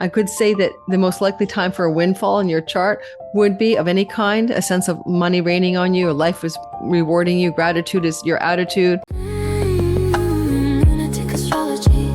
I could say that the most likely time for a windfall in your chart would be of any kind, a sense of money raining on you, or life is rewarding you, gratitude is your attitude. Lunatic astrology.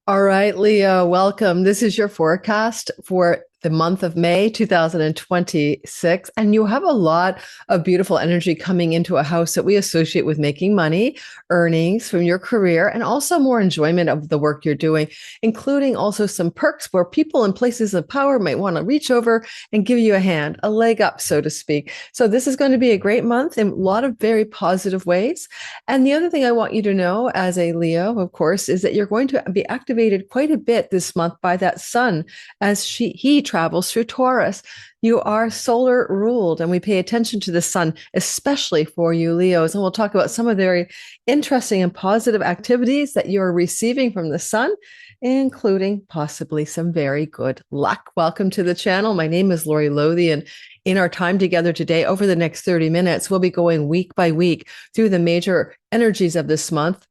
All right, Leo, welcome. This is your forecast for the month of May 2026. And you have a lot of beautiful energy coming into a house that we associate with making money, earnings from your career, and also more enjoyment of the work you're doing, including also some perks where people in places of power might want to reach over and give you a hand, a leg up, so to speak. So this is going to be a great month in a lot of very positive ways. And the other thing I want you to know as a Leo, of course, is that you're going to be activated quite a bit this month by that sun as he travels through Taurus. You are solar ruled, and we pay attention to the sun, especially for you Leos. And we'll talk about some of the very interesting and positive activities that you're receiving from the sun, including possibly some very good luck. Welcome to the channel. My name is Lori Lothian, and in our time together today, over the next 30 minutes, we'll be going week by week through the major energies of this month.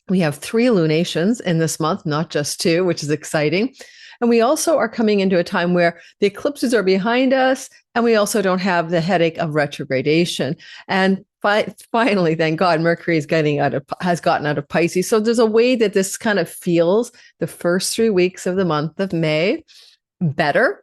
We have 3 lunations in this month, not just 2, which is exciting. And we also are coming into a time where the eclipses are behind us, and we also don't have the headache of retrogradation. And finally, thank God, Mercury is has gotten out of Pisces. So there's a way that this kind of feels the first 3 weeks of the month of May better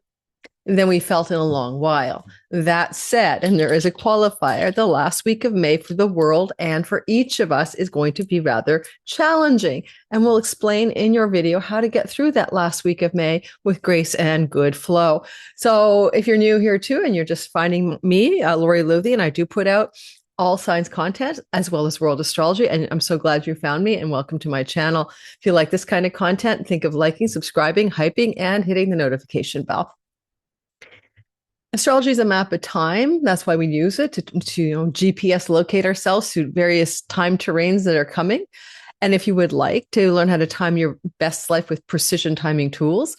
than we felt in a long while. That said, and there is a qualifier, the last week of May for the world and for each of us is going to be rather challenging. And we'll explain in your video how to get through that last week of May with grace and good flow. So if you're new here too, and you're just finding me, Lori Lothian, I do put out all signs content as well as world astrology. And I'm so glad you found me, and welcome to my channel. If you like this kind of content, think of liking, subscribing, hyping, and hitting the notification bell. Astrology is a map of time. That's why we use it to GPS locate ourselves through various time terrains that are coming. And if you would like to learn how to time your best life with precision timing tools,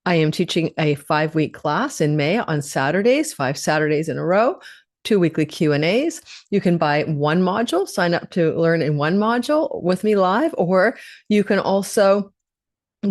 I am teaching a 5-week class in May on Saturdays, 5 Saturdays in a row, 2 weekly Q&As. You can buy one module, sign up to learn in one module with me live, or you can also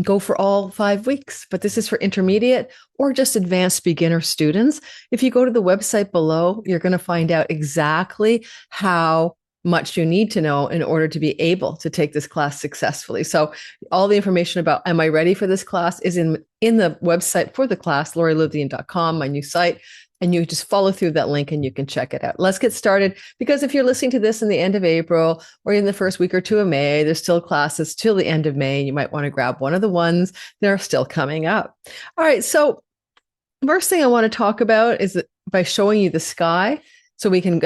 go for all 5 weeks, but this is for intermediate or just advanced beginner students. If you go to the website below, you're going to find out exactly how much you need to know in order to be able to take this class successfully. So all the information about am I ready for this class is in the website for the class, lorilothian.com, my new site. And you just follow through that link and you can check it out. Let's get started, because if you're listening to this in the end of April or in the first week or 2 of May, there's still classes till the end of May. You might want to grab one of the ones that are still coming up. All right. So first thing I want to talk about is that by showing you the sky, so we can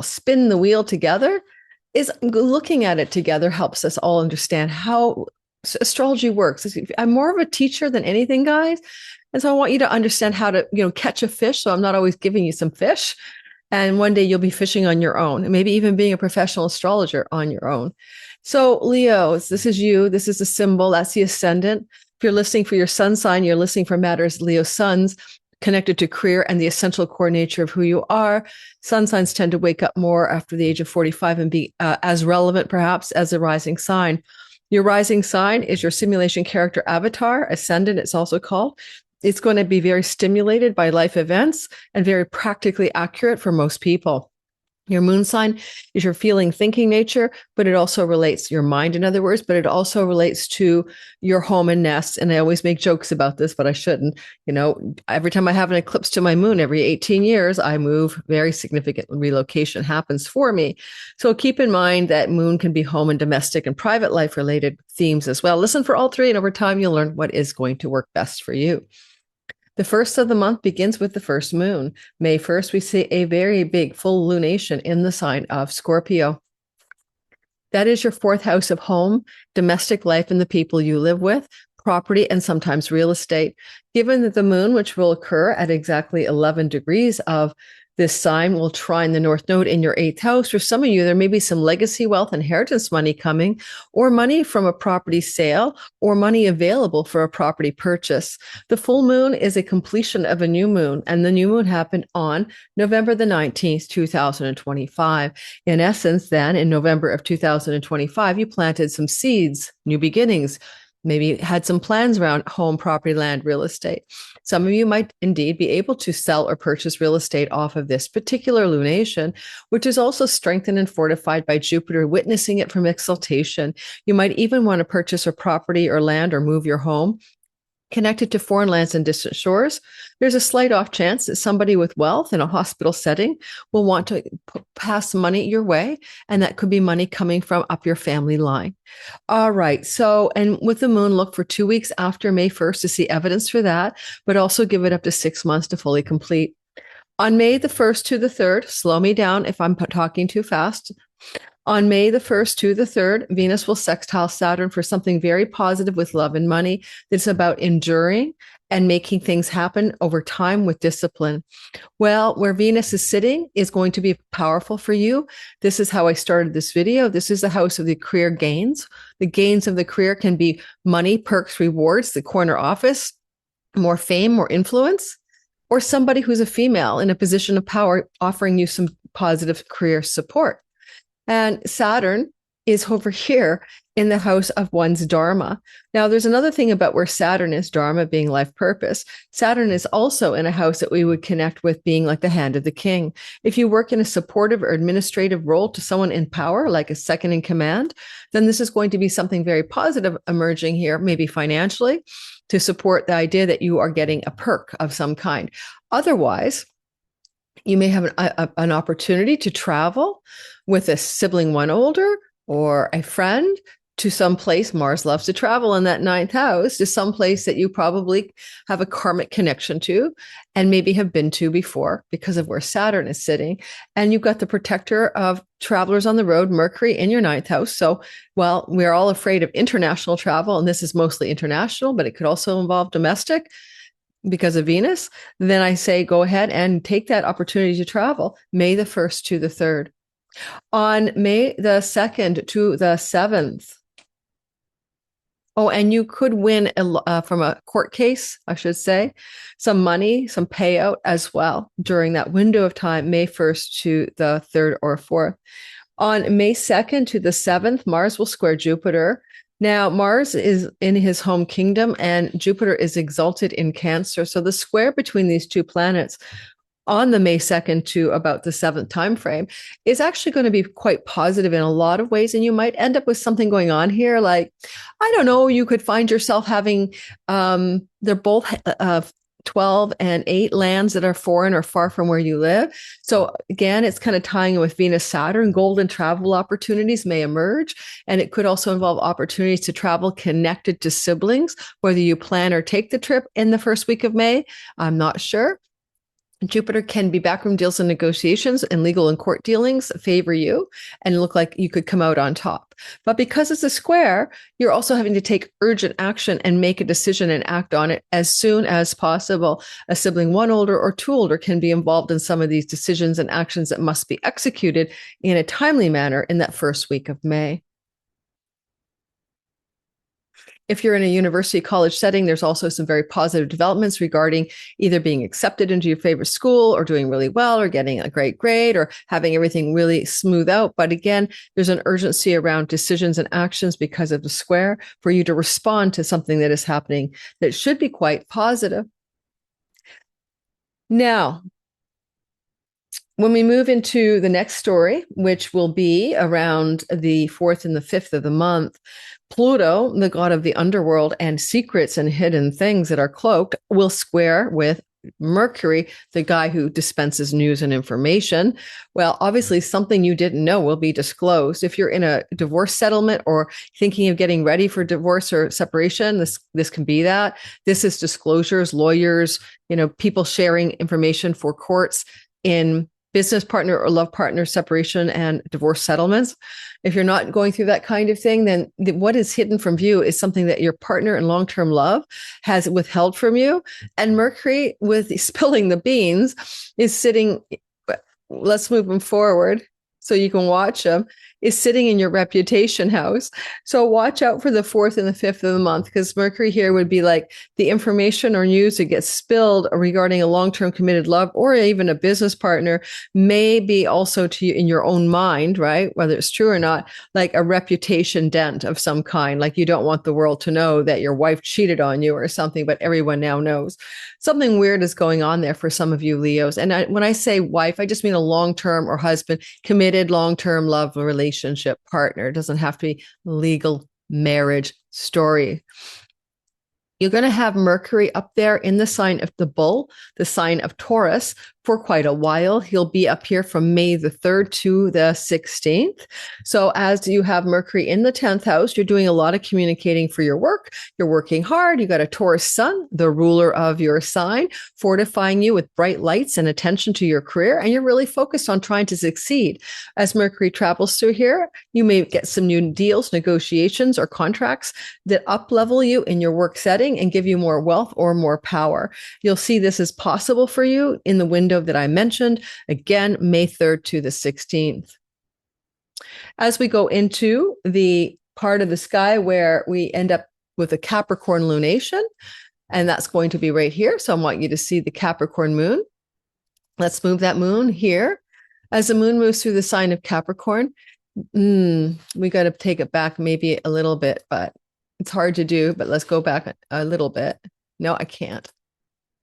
spin the wheel together, is looking at it together helps us all understand how astrology works. I'm more of a teacher than anything, guys. And so I want you to understand how to, catch a fish. So I'm not always giving you some fish. And one day you'll be fishing on your own, and maybe even being a professional astrologer on your own. So Leos, this is you. This is the symbol. That's the ascendant. If you're listening for your sun sign, you're listening for matters Leo suns connected to career and the essential core nature of who you are. Sun signs tend to wake up more after the age of 45 and be as relevant perhaps as a rising sign. Your rising sign is your simulation character avatar, ascendant it's also called. It's going to be very stimulated by life events and very practically accurate for most people. Your moon sign is your feeling, thinking nature, but it also relates to your mind, in other words, but it also relates to your home and nest. And I always make jokes about this, but I shouldn't. Every time I have an eclipse to my moon, every 18 years, I move. Very significant relocation happens for me. So keep in mind that moon can be home and domestic and private life related themes as well. Listen for all 3, and over time, you'll learn what is going to work best for you. The first of the month begins with the first moon. May 1st, we see a very big full lunation in the sign of Scorpio. That is your 4th house of home, domestic life and the people you live with, property, and sometimes real estate. Given that the moon, which will occur at exactly 11 degrees of This sign will trine the North Node in your eighth house. For some of you, there may be some legacy wealth, inheritance money coming, or money from a property sale, or money available for a property purchase. The full moon is a completion of a new moon, and the new moon happened on November the 19th, 2025. In essence, then, in November of 2025, you planted some seeds, new beginnings, maybe had some plans around home, property, land, real estate. Some of you might indeed be able to sell or purchase real estate off of this particular lunation, which is also strengthened and fortified by Jupiter, witnessing it from exaltation. You might even want to purchase a property or land or move your home connected to foreign lands and distant shores. There's a slight off chance that somebody with wealth in a hospital setting will want to pass money your way, and that could be money coming from up your family line. All right. So, and with the moon, look for 2 weeks after May 1st to see evidence for that, but also give it up to 6 months to fully complete. On May the 1st to the 3rd, slow me down if I'm talking too fast. On May the 1st to the 3rd, Venus will sextile Saturn for something very positive with love and money. That's about enduring and making things happen over time with discipline. Well, where Venus is sitting is going to be powerful for you. This is how I started this video. This is the house of the career gains. The gains of the career can be money, perks, rewards, the corner office, more fame, more influence, or somebody who's a female in a position of power offering you some positive career support. And Saturn is over here in the house of one's Dharma. Now, there's another thing about where Saturn is, Dharma being life purpose. Saturn is also in a house that we would connect with being like the hand of the king. If you work in a supportive or administrative role to someone in power, like a second in command, then this is going to be something very positive emerging here, maybe financially, to support the idea that you are getting a perk of some kind. Otherwise, you may have an opportunity to travel with a sibling one older or a friend to some place. Mars loves to travel in that ninth house, to some place that you probably have a karmic connection to and maybe have been to before because of where Saturn is sitting. And you've got the protector of travelers on the road, Mercury, in your ninth house. So, well, we're all afraid of international travel, and this is mostly international, but it could also involve domestic because of Venus. Then I say go ahead and take that opportunity to travel May the 1st to the 3rd. On May the 2nd to the 7th. Oh, and you could win from a court case, I should say, some money, some payout as well during that window of time, May 1st to the 3rd or 4th. On May 2nd to the 7th, Mars will square Jupiter. Now, Mars is in his home kingdom and Jupiter is exalted in Cancer. So the square between these two planets on the May 2nd to about the 7th timeframe is actually going to be quite positive in a lot of ways. And you might end up with something going on here. Like, I don't know, you could find yourself having, they're both 12 and 8 lands that are foreign or far from where you live. So again, it's kind of tying in with Venus, Saturn. Golden travel opportunities may emerge, and it could also involve opportunities to travel connected to siblings, whether you plan or take the trip in the first week of May. I'm not sure. Jupiter can be backroom deals and negotiations, and legal and court dealings favor you and look like you could come out on top. But because it's a square, you're also having to take urgent action and make a decision and act on it as soon as possible. A sibling one older or two older can be involved in some of these decisions and actions that must be executed in a timely manner in that first week of May. If you're in a university college setting, there's also some very positive developments regarding either being accepted into your favorite school or doing really well or getting a great grade or having everything really smooth out. But again, there's an urgency around decisions and actions because of the square for you to respond to something that is happening that should be quite positive. Now, when we move into the next story, which will be around the 4th and the 5th of the month, Pluto, the god of the underworld and secrets and hidden things that are cloaked, will square with Mercury, the guy who dispenses news and information. Well, obviously, something you didn't know will be disclosed. If you're in a divorce settlement or thinking of getting ready for divorce or separation, this can be that. This is disclosures, lawyers, people sharing information for courts in business partner or love partner separation and divorce settlements. If you're not going through that kind of thing, then what is hidden from view is something that your partner in long-term love has withheld from you. And Mercury, with spilling the beans, is sitting let's move them forward so you can watch them, is sitting in your reputation house. So watch out for the 4th and the 5th of the month, because Mercury here would be like the information or news that gets spilled regarding a long-term committed love or even a business partner may be also to you in your own mind, right? Whether it's true or not, like a reputation dent of some kind. Like you don't want the world to know that your wife cheated on you or something, but everyone now knows. Something weird is going on there for some of you Leos. And when I say wife, I just mean a long-term or husband, committed long-term love relationship partner. It doesn't have to be legal marriage story. You're going to have Mercury up there in the sign of the bull, the sign of Taurus, for quite a while. He'll be up here from May the 3rd to the 16th. So as you have Mercury in the 10th house, you're doing a lot of communicating for your work. You're working hard. You got a Taurus sun, the ruler of your sign, fortifying you with bright lights and attention to your career. And you're really focused on trying to succeed. As Mercury travels through here, you may get some new deals, negotiations, or contracts that up-level you in your work setting and give you more wealth or more power. You'll see this is possible for you in the window that I mentioned, again, May 3rd to the 16th. As we go into the part of the sky where we end up with a Capricorn lunation, and that's going to be right here. So I want you to see the Capricorn moon. Let's move that moon here. As the moon moves through the sign of Capricorn, we got to take it back maybe a little bit, but it's hard to do, but let's go back a little bit. No, I can't.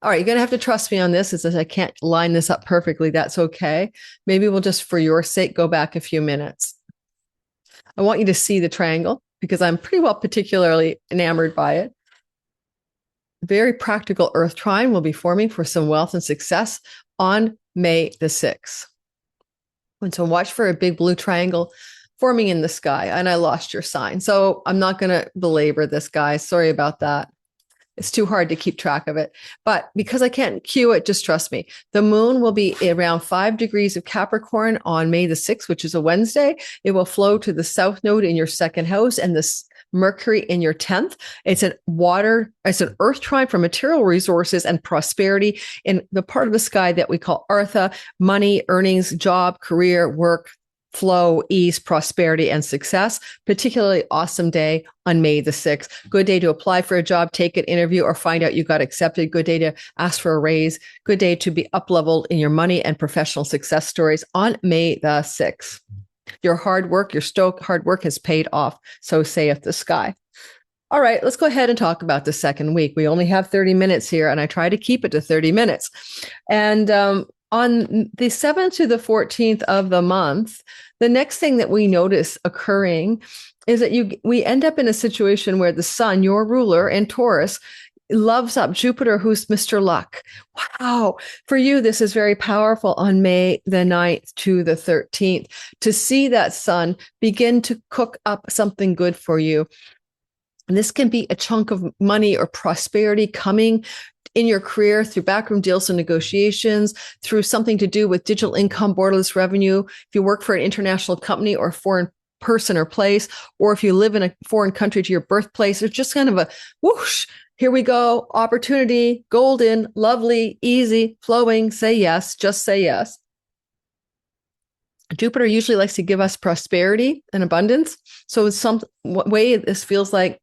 All right, you're going to have to trust me on this. It's I can't line this up perfectly. That's okay. Maybe we'll just, for your sake, go back a few minutes. I want you to see the triangle because I'm pretty well particularly enamored by it. Very practical Earth trine will be forming for some wealth and success on May the 6th. And so watch for a big blue triangle forming in the sky. And I lost your sign. So I'm not going to belabor this, guys. Sorry about that. It's too hard to keep track of it. But because I can't cue it, just trust me. The moon will be around 5 degrees of Capricorn on May the 6th, which is a Wednesday. It will flow to the south node in your second house and this Mercury in your 10th. It's an earth trine for material resources and prosperity in the part of the sky that we call Artha, money, earnings, job, career, work, flow, ease, prosperity, and success. Particularly awesome day on May the 6th. Good day to apply for a job, take an interview, or find out you got accepted. Good day to ask for a raise. Good day to be up-leveled in your money and professional success stories on May the 6th. Your hard work, your stoic hard work has paid off, so saith the sky. All right, let's go ahead and talk about the second week. We only have 30 minutes here, and I try to keep it to 30 minutes. And on the 7th to the 14th of the month, the next thing that we notice occurring is that we end up in a situation where the sun, your ruler in Taurus, loves up Jupiter, who's Mr. Luck. Wow. For you, this is very powerful on May the 9th to the 13th to see that sun begin to cook up something good for you. And this can be a chunk of money or prosperity coming in your career through backroom deals and negotiations, through something to do with digital income, borderless revenue. If you work for an international company or a foreign person or place, or if you live in a foreign country to your birthplace, it's just kind of a whoosh. Here we go. Opportunity, golden, lovely, easy, flowing. Say yes. Just say yes. Jupiter usually likes to give us prosperity and abundance. So in some way, this feels like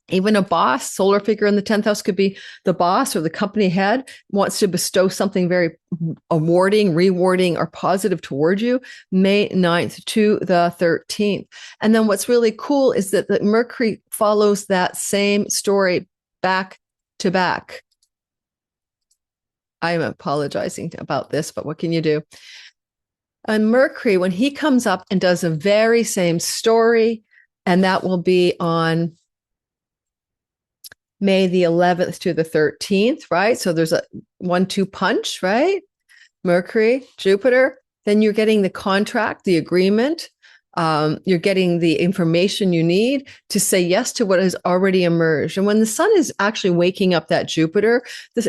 even a boss, solar figure in the 10th house could be the boss or the company head, wants to bestow something very rewarding, or positive toward you, May 9th to the 13th. And then what's really cool is that the Mercury follows that same story back to back. I'm apologizing about this, but what can you do? And Mercury, when he comes up and does the very same story, and that will be on May the 11th to the 13th, right? So there's a 1-2 punch, right? Mercury, Jupiter. Then you're getting the contract, the agreement. You're getting the information you need to say yes to what has already emerged. And when the sun is actually waking up that Jupiter,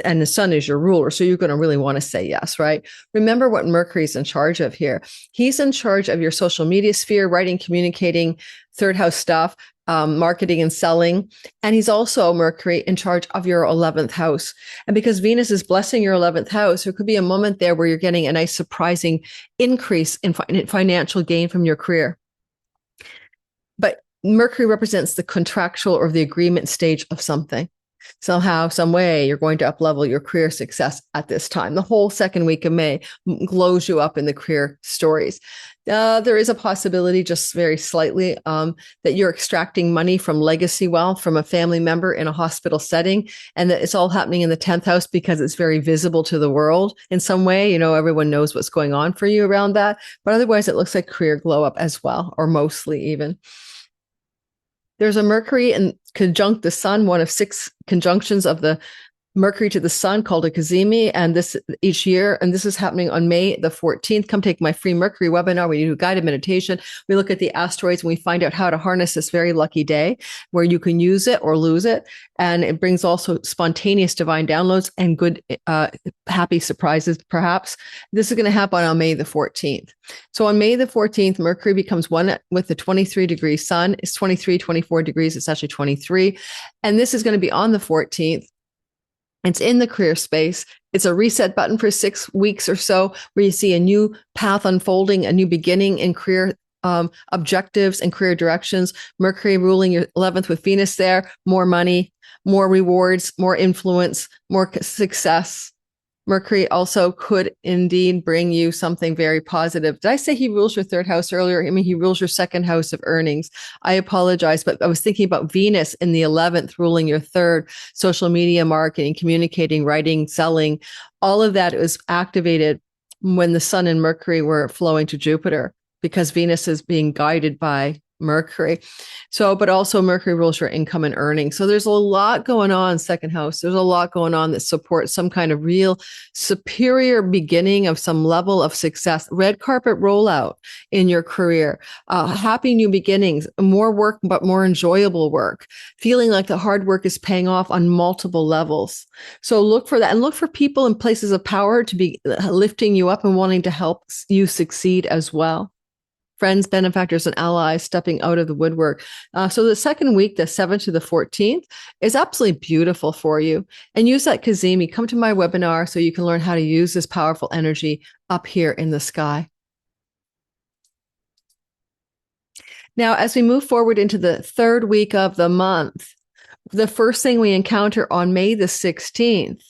and the sun is your ruler, so you're going to really want to say yes, right? Remember what Mercury's in charge of here. He's in charge of your social media sphere, writing, communicating, third house stuff, marketing and selling. And he's also Mercury in charge of your 11th house. And because Venus is blessing your 11th house, there could be a moment there where you're getting a nice surprising increase in financial gain from your career. But Mercury represents the contractual or the agreement stage of something. Somehow, some way, you're going to up-level your career success at this time. The whole second week of May glows you up in the career stories. There is a possibility, just very slightly, that you're extracting money from legacy wealth from a family member in a hospital setting, and that it's all happening in the 10th house because it's very visible to the world in some way. You know, everyone knows what's going on for you around that. But otherwise, it looks like career glow up as well, or mostly even. There's a Mercury in conjunct the sun, one of 6 conjunctions of the Mercury to the sun called a cazimi, and this each year, and this is happening on May the 14th. Come take my free Mercury webinar. We do guided meditation. We look at the asteroids and we find out how to harness this very lucky day where you can use it or lose it. And it brings also spontaneous divine downloads and good, happy surprises, perhaps. This is going to happen on May the 14th. So on May the 14th, Mercury becomes one with the 23 degree sun. It's 23, 24 degrees. It's actually 23. And this is going to be on the 14th. It's in the career space. It's a reset button for 6 weeks or so where you see a new path unfolding, a new beginning in career objectives and career directions. Mercury ruling your 11th with Venus there, more money, more rewards, more influence, more success. Mercury also could indeed bring you something very positive. Did I say he rules your 3rd house earlier? I mean, he rules your 2nd house of earnings. I apologize, but I was thinking about Venus in the 11th ruling your 3rd, social media marketing, communicating, writing, selling. All of that was activated when the sun and Mercury were flowing to Jupiter because Venus is being guided by Mercury. So, but also Mercury rules your income and earnings. So there's a lot going on, 2nd house. There's a lot going on that supports some kind of real superior beginning of some level of success, red carpet rollout in your career, happy new beginnings, more work, but more enjoyable work, feeling like the hard work is paying off on multiple levels. So look for that and look for people in places of power to be lifting you up and wanting to help you succeed as well. Friends, benefactors, and allies stepping out of the woodwork. So the second week, the 7th to the 14th, is absolutely beautiful for you. And use that cazimi. Come to my webinar so you can learn how to use this powerful energy up here in the sky. Now, as we move forward into the 3rd week of the month, the first thing we encounter on May the 16th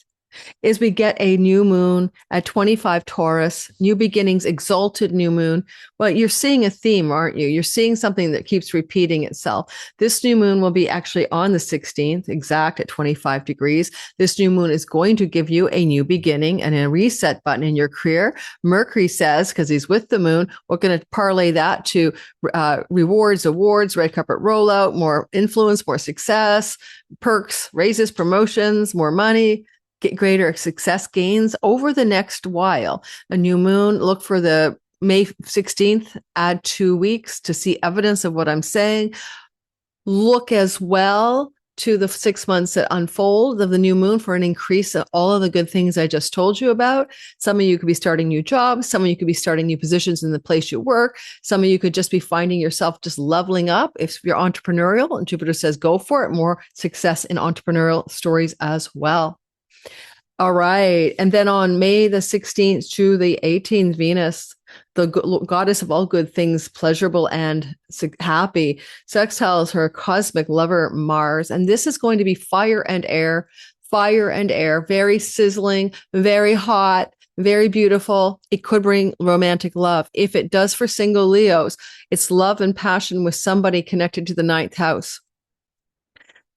is we get a new moon at 25 Taurus, new beginnings, exalted new moon. Well, you're seeing a theme, aren't you? You're seeing something that keeps repeating itself. This new moon will be actually on the 16th, exact at 25 degrees. This new moon is going to give you a new beginning and a reset button in your career. Mercury says, because he's with the moon, we're going to parlay that to rewards, awards, red carpet rollout, more influence, more success, perks, raises, promotions, more money, get greater success gains over the next while. A new moon, look for the May 16th, add 2 weeks to see evidence of what I'm saying. Look as well to the 6 months that unfold of the new moon for an increase of all of the good things I just told you about. Some of you could be starting new jobs. Some of you could be starting new positions in the place you work. Some of you could just be finding yourself just leveling up. If you're entrepreneurial, and Jupiter says go for it, more success in entrepreneurial stories as well. All right. And then on May the 16th to the 18th, Venus, the goddess of all good things, pleasurable and happy, sextiles her cosmic lover, Mars. And this is going to be fire and air, very sizzling, very hot, very beautiful. It could bring romantic love. If it does for single Leos, it's love and passion with somebody connected to the 9th house.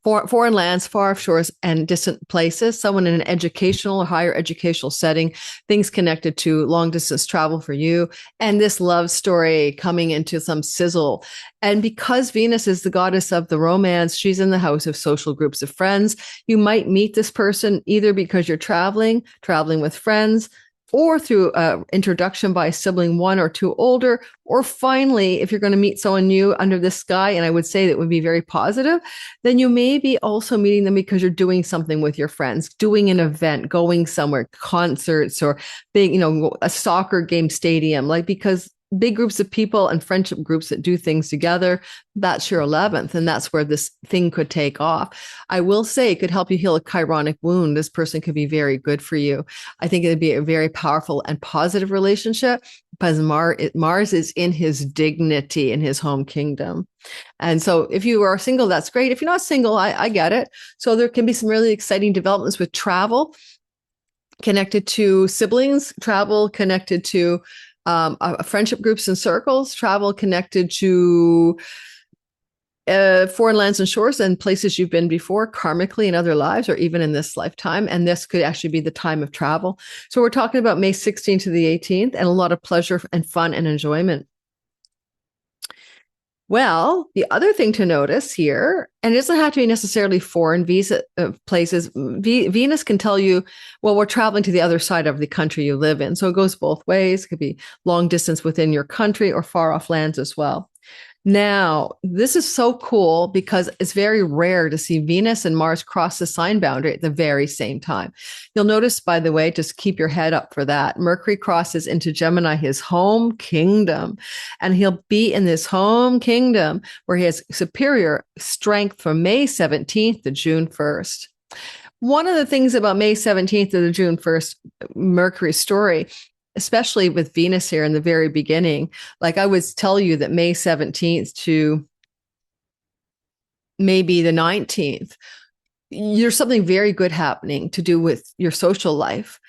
Foreign lands, far offshores, and distant places, someone in an educational or higher educational setting, things connected to long distance travel for you, and this love story coming into some sizzle. And because Venus is the goddess of the romance, she's in the house of social groups of friends. You might meet this person either because you're traveling with friends, or through introduction by a sibling 1 or 2 older, or finally, if you're going to meet someone new under the sky, and I would say that would be very positive, then you may be also meeting them because you're doing something with your friends, doing an event, going somewhere, concerts, or big, a soccer game stadium, because big groups of people and friendship groups that do things together, that's your 11th. And that's where this thing could take off. I will say it could help you heal a chironic wound. This person could be very good for you. I think it'd be a very powerful and positive relationship because Mars is in his dignity in his home kingdom. And so if you are single, that's great. If you're not single, I get it. So there can be some really exciting developments with travel connected to siblings, travel connected to friendship groups and circles, travel connected to foreign lands and shores and places you've been before, karmically in other lives or even in this lifetime. And this could actually be the time of travel. So we're talking about May 16th to the 18th and a lot of pleasure and fun and enjoyment. Well, the other thing to notice here, and it doesn't have to be necessarily foreign places. Venus can tell you, well, we're traveling to the other side of the country you live in. So it goes both ways. It could be long distance within your country or far off lands as well. Now, this is so cool because it's very rare to see Venus and Mars cross the sign boundary at the very same time. You'll notice, by the way, just keep your head up for that. Mercury crosses into Gemini, his home kingdom, and he'll be in this home kingdom where he has superior strength from May 17th to June 1st. One of the things about May 17th to the June 1st Mercury story, especially with Venus here in the very beginning, like I would tell you that May 17th to maybe the 19th, there's something very good happening to do with your social life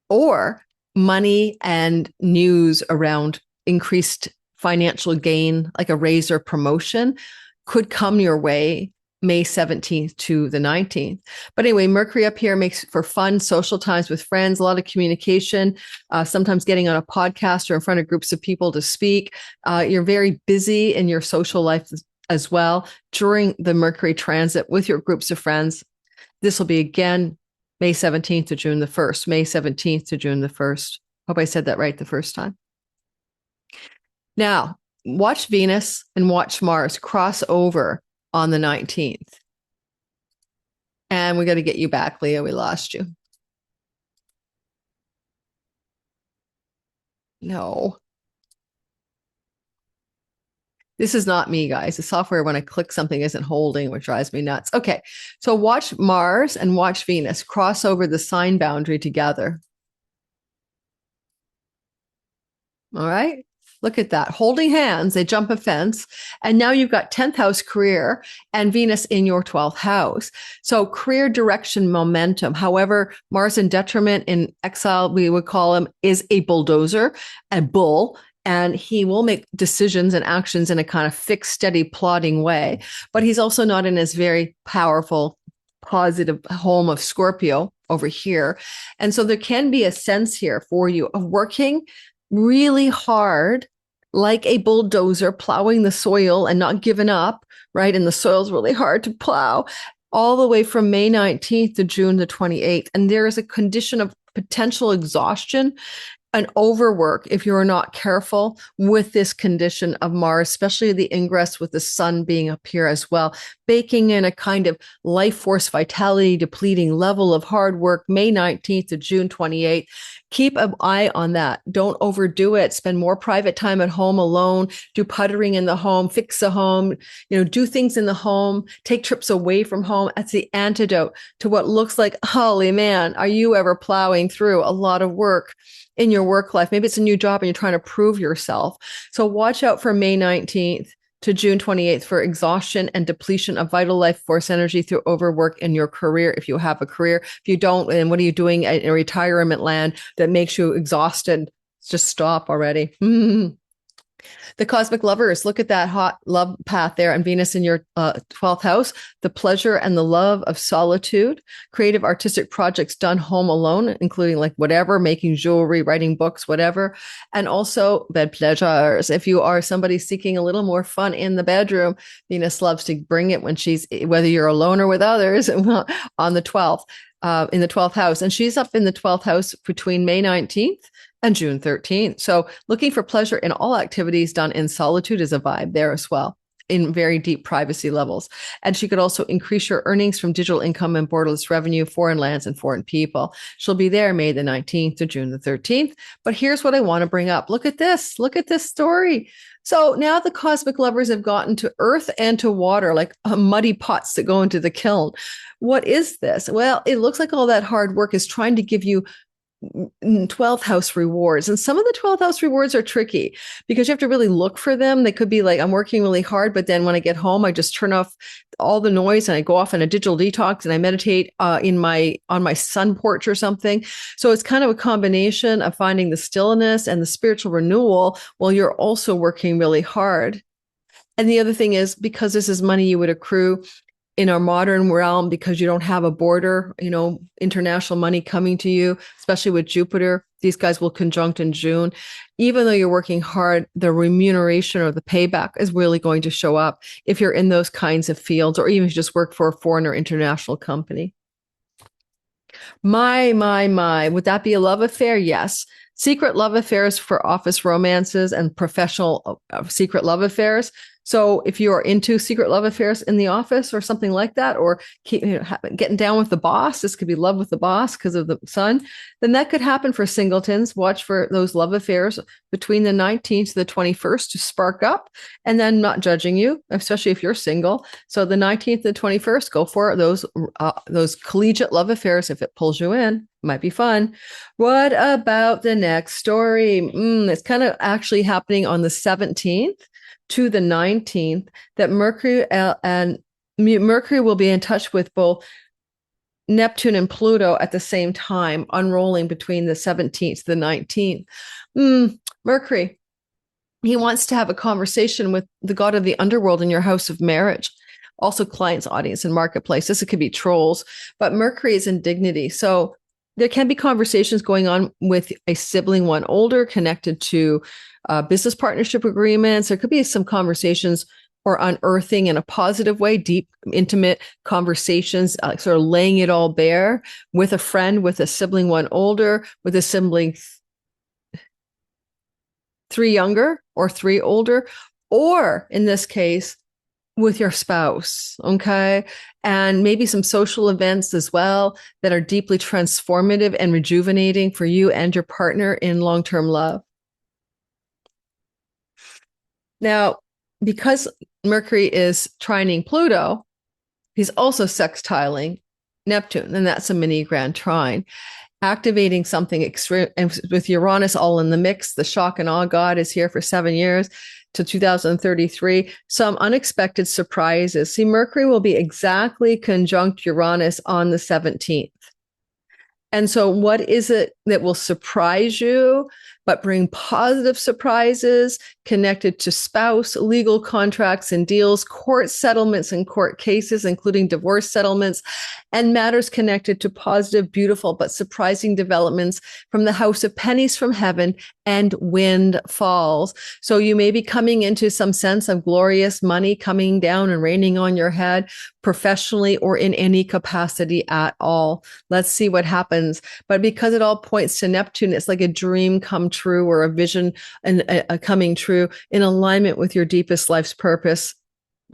or money and news around increased financial gain, like a raise or promotion could come your way May 17th to the 19th. But anyway, Mercury up here makes for fun social times with friends, a lot of communication, sometimes getting on a podcast or in front of groups of people to speak. You're very busy in your social life as well during the Mercury transit with your groups of friends. This will be again May 17th to June the 1st, May 17th to June the 1st. Hope I said that right the first time. Now, watch Venus and watch Mars cross over on the 19th. And we got to get you back, Leo. We lost you. No. This is not me, guys. The software, when I click something, isn't holding, which drives me nuts. Okay, so watch Mars and watch Venus cross over the sign boundary together. All right. Look at that. Holding hands, they jump a fence. And now you've got 10th house career and Venus in your 12th house. So career direction momentum. However, Mars in detriment in exile, we would call him, is a bulldozer, a bull. And he will make decisions and actions in a kind of fixed, steady, plodding way. But he's also not in his very powerful, positive home of Scorpio over here. And so there can be a sense here for you of working really hard, like a bulldozer, plowing the soil and not giving up, right? And the soil's really hard to plow all the way from May 19th to June the 28th. And there is a condition of potential exhaustion and overwork if you're not careful with this condition of Mars, especially the ingress with the sun being up here as well, baking in a kind of life force vitality depleting level of hard work, May 19th to June 28th. Keep an eye on that. Don't overdo it. Spend more private time at home alone. Do puttering in the home, fix the home, do things in the home, take trips away from home. That's the antidote to what looks like, holy man, are you ever plowing through a lot of work in your work life? Maybe it's a new job and you're trying to prove yourself. So watch out for May 19th to June 28th for exhaustion and depletion of vital life force energy through overwork in your career. If you have a career, if you don't, and what are you doing in a retirement land that makes you exhausted? Just stop already. The cosmic lovers, look at that hot love path there and Venus in your 12th house, the pleasure and the love of solitude, creative artistic projects done home alone, including like whatever, making jewelry, writing books, whatever, and also bed pleasures. If you are somebody seeking a little more fun in the bedroom, Venus loves to bring it when whether you're alone or with others on the 12th. In the 12th house. And she's up in the 12th house between May 19th and June 13th. So looking for pleasure in all activities done in solitude is a vibe there as well. in very deep privacy levels. And she could also increase your earnings from digital income and borderless revenue, foreign lands, and foreign people. She'll be there May the 19th to June the 13th. But here's what I want to bring up. Look at this. Look at this story. So now the cosmic lovers have gotten to earth and to water, like muddy pots that go into the kiln. What is this? Well, it looks like all that hard work is trying to give you 12th house rewards. And some of the 12th house rewards are tricky because you have to really look for them. They could be like, I'm working really hard, but then when I get home, I just turn off all the noise and I go off on a digital detox and I meditate on my sun porch or something. So it's kind of a combination of finding the stillness and the spiritual renewal while you're also working really hard. And the other thing is, because this is money you would accrue in our modern realm, because you don't have a border, international money coming to you, especially with Jupiter, these guys will conjunct in June. Even though you're working hard, the remuneration or the payback is really going to show up if you're in those kinds of fields, or even if you just work for a foreign or international company. My, would that be a love affair? Yes. Secret love affairs for office romances and professional secret love affairs. So if you are into secret love affairs in the office or something like that, or getting down with the boss, this could be love with the boss because of the sun, then that could happen for singletons. Watch for those love affairs between the 19th to the 21st to spark up, and then not judging you, especially if you're single. So the 19th to the 21st, go for those collegiate love affairs if it pulls you in. Might be fun. What about the next story? It's kind of actually happening on the 17th to the 19th, that Mercury will be in touch with both Neptune and Pluto at the same time, unrolling between the 17th to the 19th. Mercury, he wants to have a conversation with the god of the underworld in your house of marriage. Also clients, audience, and marketplace. This could be trolls, but Mercury is in dignity. So there can be conversations going on with a sibling, one older, connected to business partnership agreements. There could be some conversations or unearthing in a positive way, deep, intimate conversations, sort of laying it all bare with a friend, with a sibling, one older, with a sibling 3 younger or 3 older, or in this case, with your spouse, okay? And maybe some social events as well that are deeply transformative and rejuvenating for you and your partner in long-term love. Now, because Mercury is trining Pluto, he's also sextiling Neptune, and that's a mini grand trine, activating something extreme. And with Uranus all in the mix, the shock and awe god is here for 7 years to 2033. Some unexpected surprises. See, Mercury will be exactly conjunct Uranus on the 17th. And so what is it that will surprise you, but bring positive surprises connected to spouse, legal contracts and deals, court settlements and court cases, including divorce settlements, and matters connected to positive, beautiful, but surprising developments from the house of pennies from heaven and windfalls. So you may be coming into some sense of glorious money coming down and raining on your head professionally or in any capacity at all. Let's see what happens. But because it all points to Neptune, it's like a dream come true or a vision and a coming true in alignment with your deepest life's purpose.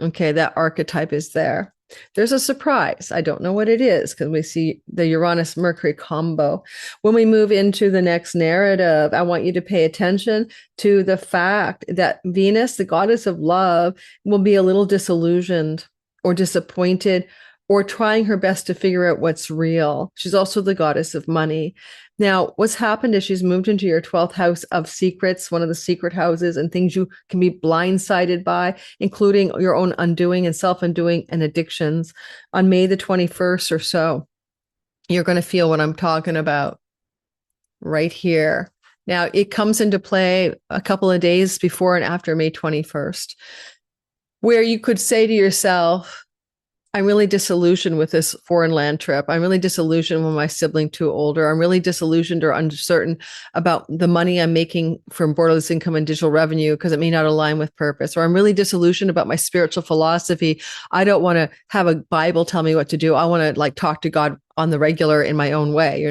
Okay, that archetype is there. There's a surprise. I don't know what it is because we see the Uranus-Mercury combo. When we move into the next narrative, I want you to pay attention to the fact that Venus, the goddess of love, will be a little disillusioned or disappointed or trying her best to figure out what's real. She's also the goddess of money. Now, what's happened is she's moved into your 12th house of secrets, one of the secret houses, and things you can be blindsided by, including your own undoing and self-undoing and addictions. On May the 21st or so, you're going to feel what I'm talking about right here. Now, it comes into play a couple of days before and after May 21st, where you could say to yourself, I'm really disillusioned with this foreign land trip. I'm really disillusioned with my sibling too older. I'm really disillusioned or uncertain about the money I'm making from borderless income and digital revenue because it may not align with purpose. Or I'm really disillusioned about my spiritual philosophy. I don't want to have a Bible tell me what to do. I want to talk to God on the regular in my own way,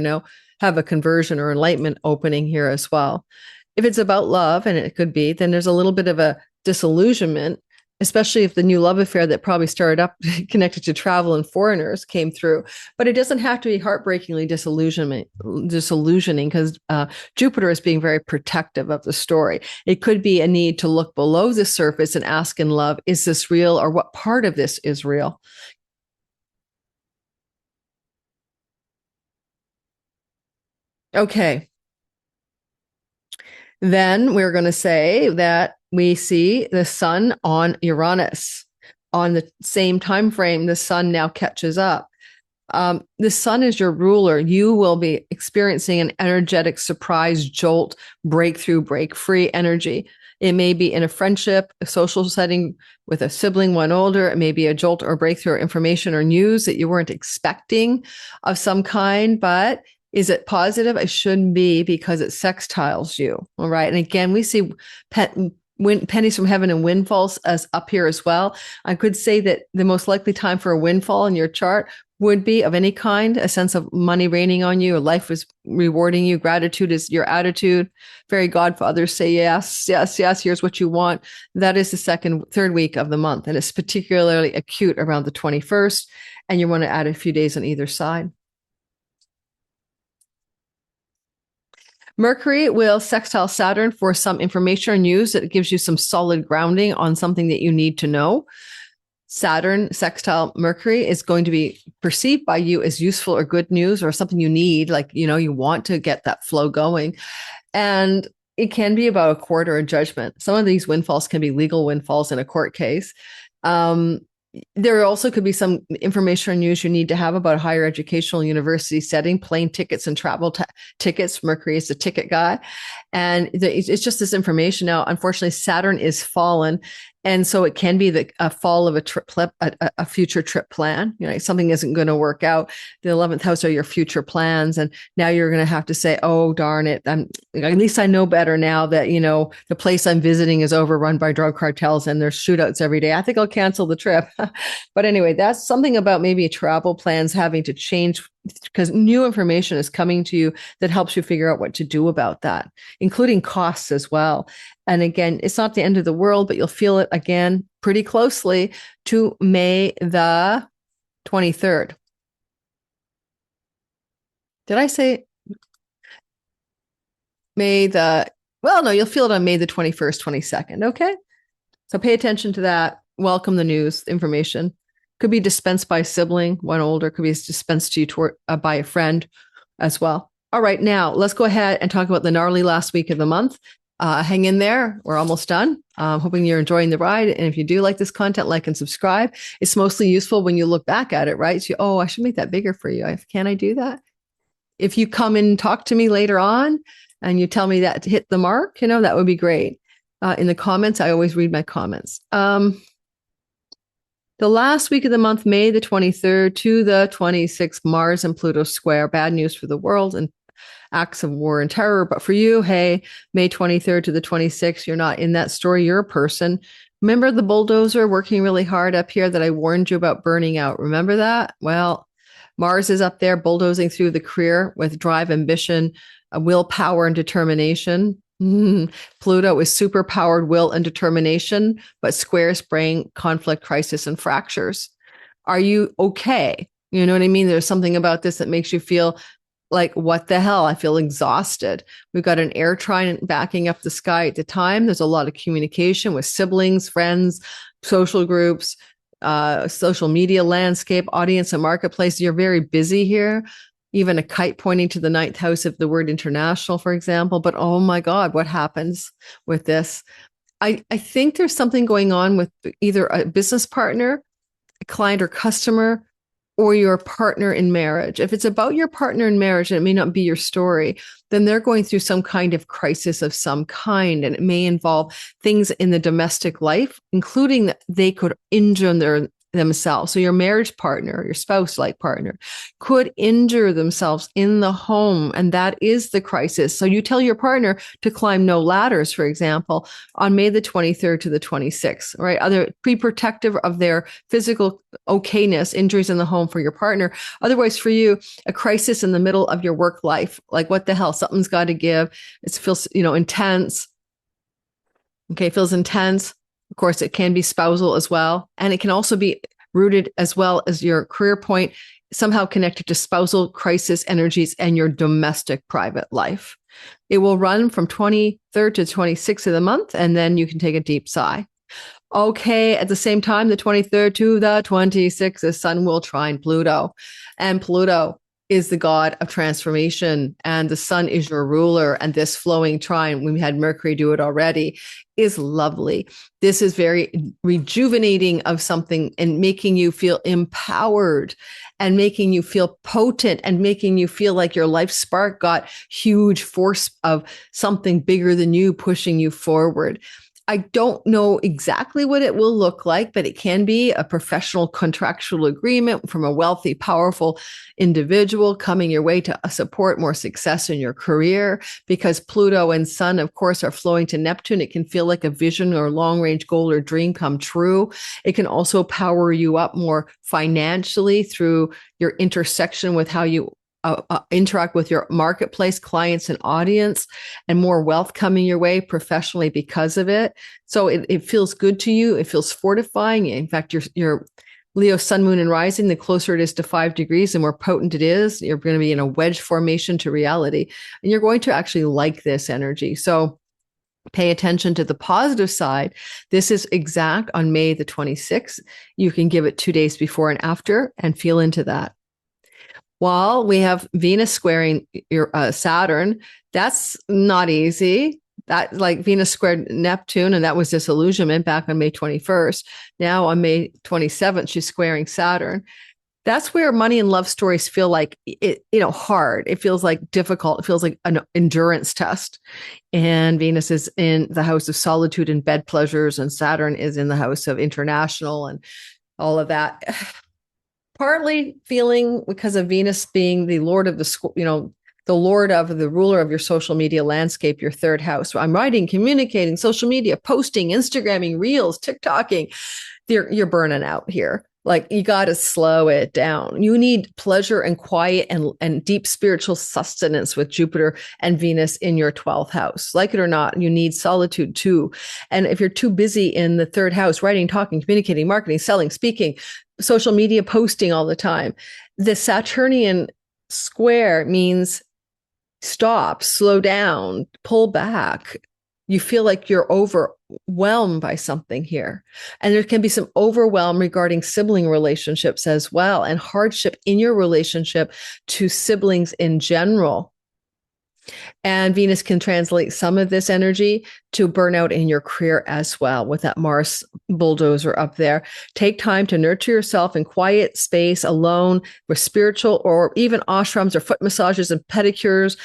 have a conversion or enlightenment opening here as well. If it's about love, and it could be, then there's a little bit of a disillusionment especially if the new love affair that probably started up connected to travel and foreigners came through. But it doesn't have to be heartbreakingly disillusioning because Jupiter is being very protective of the story. It could be a need to look below the surface and ask in love, is this real, or what part of this is real? Okay. Then we're going to say that we see the sun on Uranus on the same time frame. The sun now catches up. The sun is your ruler. You will be experiencing an energetic surprise, jolt, breakthrough, break free energy. It may be in a friendship, a social setting with a sibling, one older. It may be a jolt or breakthrough or information or news that you weren't expecting of some kind, but is it positive? It shouldn't be because it sextiles you. All right. And again, we see pennies from heaven and windfalls as up here as well. I could say that the most likely time for a windfall in your chart would be of any kind, a sense of money raining on you, or life is rewarding you. Gratitude is your attitude. Fairy godfathers say, yes, yes, yes, here's what you want. That is the third week of the month. And it's particularly acute around the 21st. And you want to add a few days on either side. Mercury will sextile Saturn for some information or news that gives you some solid grounding on something that you need to know. Saturn sextile Mercury is going to be perceived by you as useful or good news or something you need, like, you want to get that flow going. And it can be about a court or a judgment. Some of these windfalls can be legal windfalls in a court case. There also could be some information or news you need to have about a higher educational university setting, plane tickets and travel tickets. Mercury is the ticket guy. And it's just this information. Now, unfortunately, Saturn is fallen. And so it can be a fall of a future trip plan. Something isn't going to work out. The 11th house are your future plans. And now you're going to have to say, oh, darn it. At least I know better now that, the place I'm visiting is overrun by drug cartels and there's shootouts every day. I think I'll cancel the trip. But anyway, that's something about maybe travel plans having to change because new information is coming to you that helps you figure out what to do about that, including costs as well. And again, it's not the end of the world, but you'll feel it again pretty closely to May the 23rd. Did I say no, you'll feel it on May the 21st, 22nd. Okay. So pay attention to that. Welcome the news, information. Could be dispensed by a sibling, one older, could be dispensed to you by a friend as well. All right, now let's go ahead and talk about the gnarly last week of the month. Hang in there. We're almost done. Hoping you're enjoying the ride. And if you do like this content, like and subscribe. It's mostly useful when you look back at it, right? So, I should make that bigger for you. Can I do that? If you come and talk to me later on and you tell me that to hit the mark, that would be great. In the comments, I always read my comments. The last week of the month, May the 23rd to the 26th, Mars and Pluto square. Bad news for the world and acts of war and terror. But for you, hey, May 23rd to the 26th, you're not in that story. You're a person. Remember the bulldozer working really hard up here that I warned you about burning out? Remember that? Well, Mars is up there bulldozing through the career with drive, ambition, willpower, and determination. Pluto is super powered will and determination, but squares brain conflict, crisis, and fractures. Are you okay? You know what I mean? There's something about this that makes you feel like, what the hell? I feel exhausted. We've got an air trine backing up the sky at the time. There's a lot of communication with siblings, friends, social groups, social media landscape, audience, and marketplace. You're very busy here. Even a kite pointing to the 9th house of the word international, for example. But oh my God, what happens with this? I think there's something going on with either a business partner, a client or customer, or your partner in marriage. If it's about your partner in marriage, and it may not be your story, then they're going through some kind of crisis of some kind. And it may involve things in the domestic life, including that they could injure themselves. So your marriage partner, your spouse-like partner could injure themselves in the home. And that is the crisis. So you tell your partner to climb no ladders, for example, on May the 23rd to the 26th, right? Be protective of their physical okayness, injuries in the home for your partner. Otherwise, for you, a crisis in the middle of your work life, like what the hell, something's got to give. It feels, intense. Okay, feels intense. Of course, it can be spousal as well. And it can also be rooted as well as your career point, somehow connected to spousal crisis energies and your domestic private life. It will run from 23rd to 26th of the month, and then you can take a deep sigh. Okay, at the same time, the 23rd to the 26th, the sun will trine Pluto. And Pluto is the god of transformation, and the sun is your ruler. And this flowing trine, we had Mercury do it already, is lovely. This is very rejuvenating of something and making you feel empowered and making you feel potent and making you feel like your life spark got huge force of something bigger than you pushing you forward. I don't know exactly what it will look like, but it can be a professional contractual agreement from a wealthy, powerful individual coming your way to support more success in your career. Because Pluto and Sun, of course, are flowing to Neptune. It can feel like a vision or long range goal or dream come true. It can also power you up more financially through your intersection with how you interact with your marketplace, clients, and audience, and more wealth coming your way professionally because of it. So it feels good to you. It feels fortifying. In fact, your Leo sun, moon, and rising, the closer it is to 5 degrees, the more potent it is. You're going to be in a wedge formation to reality, and you're going to actually like this energy. So pay attention to the positive side. This is exact on May the 26th. You can give it 2 days before and after and feel into that. While we have Venus squaring your Saturn, that's not easy. That like Venus squared Neptune, and that was disillusionment back on May 21st. Now on May 27th, she's squaring Saturn. That's where money and love stories feel like hard. It feels like difficult. It feels like an endurance test. And Venus is in the house of solitude and bed pleasures, and Saturn is in the house of international and all of that. Partly feeling because of Venus being the lord of the lord of the ruler of your social media landscape, your third house. So I'm writing, communicating, social media, posting, Instagramming, reels, TikToking. You're burning out here. Like, you got to slow it down. You need pleasure and quiet and deep spiritual sustenance with Jupiter and Venus in your 12th house. Like it or not, you need solitude too. And if you're too busy in the third house, writing, talking, communicating, marketing, selling, speaking, social media posting all the time, the Saturnian square means stop, slow down, pull back. You feel like you're overwhelmed by something here. And there can be some overwhelm regarding sibling relationships as well, and hardship in your relationship to siblings in general. And Venus can translate some of this energy to burnout in your career as well, with that Mars bulldozer up there. Take time to nurture yourself in quiet space, alone, with spiritual or even ashrams or foot massages and pedicures,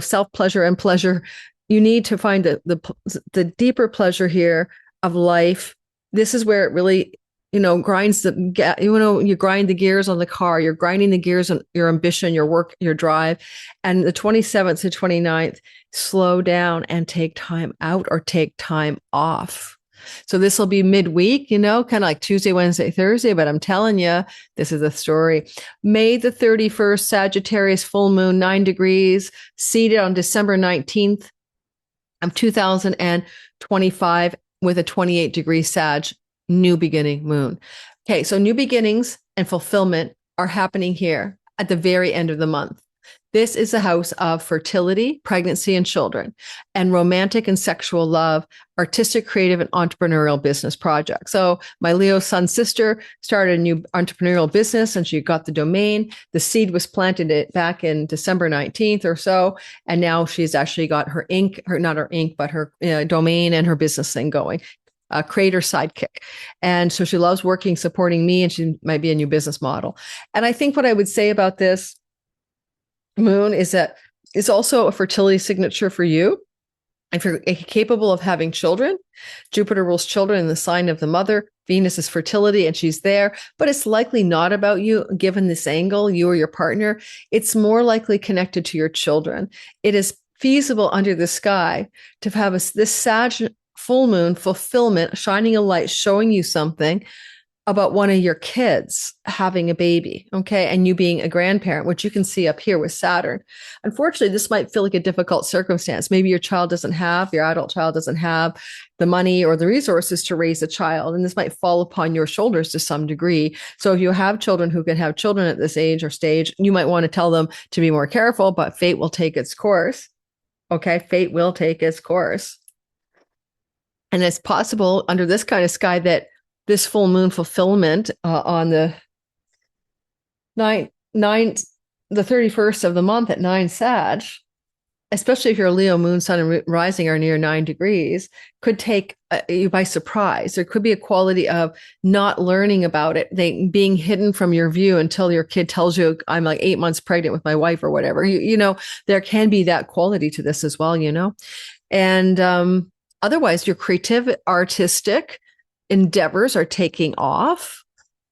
self-pleasure and pleasure. You need to find the deeper pleasure here of life. This is where it really, grinds you grind the gears on the car. You're grinding the gears on your ambition, your work, your drive. And the 27th to 29th, slow down and take time out or take time off. So this will be midweek, kind of like Tuesday, Wednesday, Thursday. But I'm telling you, this is the story. May the 31st, Sagittarius full moon, 9 degrees, seated on December 19th. of 2025 with a 28-degree Sag new beginning moon. Okay, so new beginnings and fulfillment are happening here at the very end of the month. This is the house of fertility, pregnancy, and children, and romantic and sexual love, artistic, creative, and entrepreneurial business projects. So my Leo sun sister started a new entrepreneurial business, and she got the domain. The seed was planted back in December 19th or so, and now she's actually got her domain and her business thing going. Creator sidekick. And so she loves working, supporting me, and she might be a new business model. And I think what I would say about this moon is that it's also a fertility signature for you. If you're capable of having children, Jupiter rules children in the sign of the mother. Venus is fertility, and she's there, but it's likely not about you, given this angle, you or your partner. It's more likely connected to your children. It is feasible under the sky to have this Sag full moon fulfillment, shining a light, showing you something about one of your kids having a baby, okay, and you being a grandparent, which you can see up here with Saturn. Unfortunately, this might feel like a difficult circumstance. Maybe your adult child doesn't have the money or the resources to raise a child, and this might fall upon your shoulders to some degree. So if you have children who can have children at this age or stage, you might want to tell them to be more careful, but fate will take its course. Okay, fate will take its course. And it's possible under this kind of sky that this full moon fulfillment on the 31st of the month at 9 Sag, especially if you're a Leo moon, sun, and rising are near 9 degrees, could take you by surprise. There could be a quality of not learning about it, being hidden from your view until your kid tells you, I'm like 8 months pregnant with my wife or whatever. You know, there can be that quality to this as well, you know. And otherwise, your creative, artistic endeavors are taking off.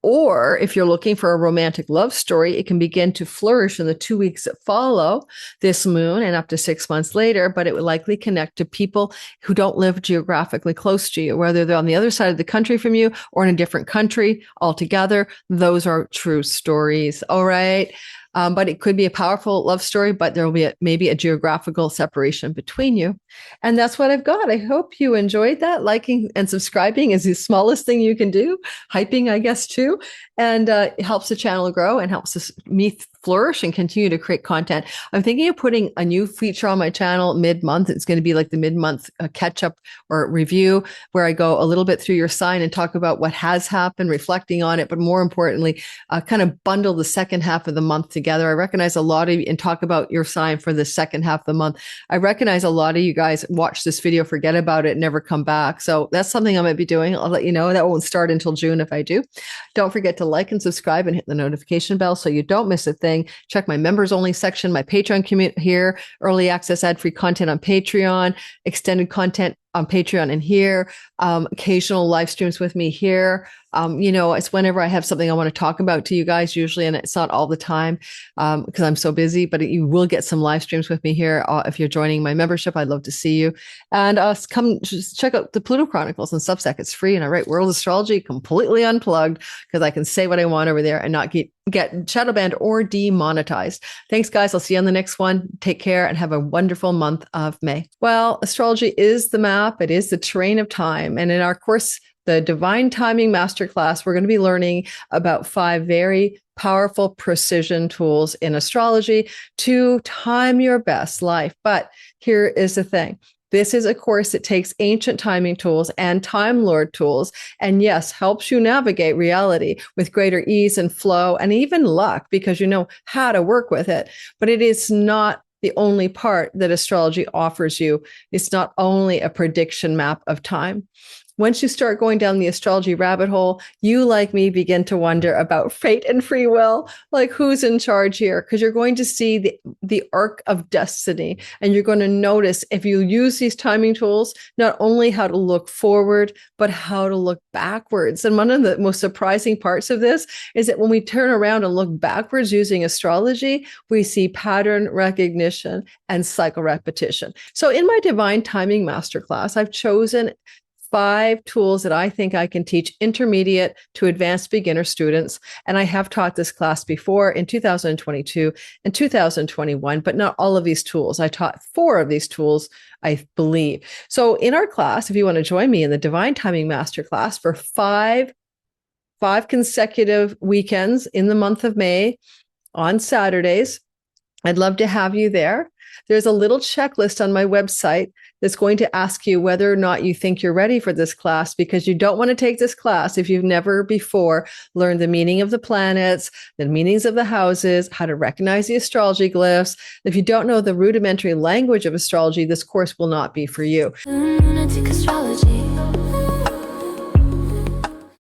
Or if you're looking for a romantic love story, it can begin to flourish in the 2 weeks that follow this moon and up to 6 months later, but it would likely connect to people who don't live geographically close to you, whether they're on the other side of the country from you or in a different country altogether. Those are true stories. All right. But it could be a powerful love story, but there will be maybe a geographical separation between you. And that's what I've got. I hope you enjoyed that. Liking and subscribing is the smallest thing you can do. Hyping, I guess, too. And it helps the channel grow and helps me flourish and continue to create content. I'm thinking of putting a new feature on my channel mid-month. It's going to be like the mid-month catch-up or review, where I go a little bit through your sign and talk about what has happened, reflecting on it, but more importantly, kind of bundle the second half of the month together. I recognize a lot of you, and talk about your sign for the second half of the month. I recognize a lot of you guys watch this video, forget about it, never come back. So that's something I might be doing. I'll let you know. That won't start until June if I do. Don't forget to like and subscribe and hit the notification bell so you don't miss a thing. Check my members only section, my Patreon community here, early access ad-free content on Patreon, extended content on Patreon and here, occasional live streams with me here. You know, it's whenever I have something I want to talk about to you guys usually, and it's not all the time because I'm so busy, but you will get some live streams with me here. If you're joining my membership, I'd love to see you. And come just check out the Pluto Chronicles on Substack. It's free, and I write world astrology completely unplugged because I can say what I want over there and not get shadow banned or demonetized. Thanks, guys. I'll see you on the next one. Take care and have a wonderful month of May. Well, astrology is the map. It is the terrain of time. And in our course, the Divine Timing Masterclass, we're going to be learning about 5 very powerful precision tools in astrology to time your best life. But here is the thing. This is a course that takes ancient timing tools and Time Lord tools, and yes, helps you navigate reality with greater ease and flow and even luck because you know how to work with it. But it is not the only part that astrology offers you. It's not only a prediction map of time. Once you start going down the astrology rabbit hole, you, like me, begin to wonder about fate and free will, like who's in charge here? Because you're going to see the arc of destiny, and you're going to notice if you use these timing tools, not only how to look forward, but how to look backwards. And one of the most surprising parts of this is that when we turn around and look backwards using astrology, we see pattern recognition and cycle repetition. So in my Divine Timing Masterclass, I've chosen 5 tools that I think I can teach intermediate to advanced beginner students. And I have taught this class before in 2022 and 2021, but not all of these tools. I taught 4 of these tools, I believe. So in our class, if you want to join me in the Divine Timing Masterclass for 5 consecutive weekends in the month of May on Saturdays, I'd love to have you there. There's a little checklist on my website that's going to ask you whether or not you think you're ready for this class, because you don't want to take this class if you've never before learned the meaning of the planets, the meanings of the houses, how to recognize the astrology glyphs. If you don't know the rudimentary language of astrology, this course will not be for you. Lunatic astrology.